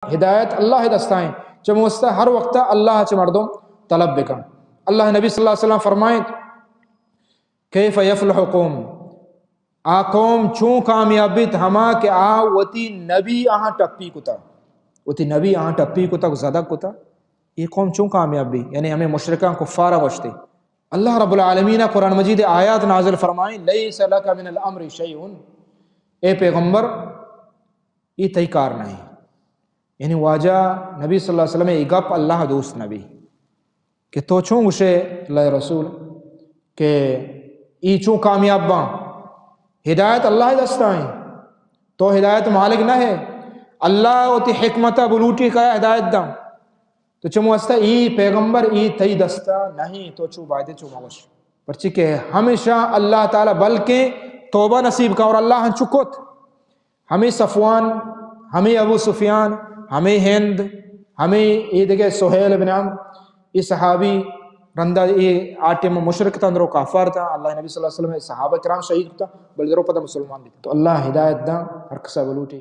ہدایت اللہ دستائیں چموستا ہر وقت اللہ چ مردم طلب بکن. اللہ نبی صلی اللہ علیہ وسلم فرمائیں کیف یفلح قوم آ قوم چون کامیابیت ہما کہ آ وتی نبی آہاں ٹپی کتا وتی نبی آہاں ٹپی کتا زدہ کتا یہ قوم چون کامیاب بھی یعنی ہمیں مشرکان کفارہ وشتے. اللہ رب العالمین قرآن مجید آیات نازل فرمائیں لیس لک من الامر شیئن اے پیغمبر یہ تی کار نہیں یعنی واجہ نبی صلی اللہ علیہ وسلم اگپ اللہ دوست نبی کہ تو چون گوشے اللہ رسول کہ ای چون کامیاب باں ہدایت اللہ دستائیں تو ہدایت مالک نہ ہے اللہ ہوتی حکمت بلوٹی کا ہدایت دا تو چمو استا ای پیغمبر ای تی دستا نہیں تو چو بائدے چو موش پرچی کہ ہمیشہ اللہ تعالی بلکہ توبہ نصیب کا اور اللہ ہن چکت ہمیں صفوان ہمیں ابو سفیان ہمیں ہند ہمیں یہ دیکھے سہیل بن عمرو یہ صحابی رندہ یہ آٹم مشرک تھا اندرو کافر تھا اللہ نبی صلی اللہ علیہ وسلم صحابہ کرام شہید تھا بلدرو پتہ مسلمان بھی تو اللہ ہدایت دا ہر کسا بلوٹی.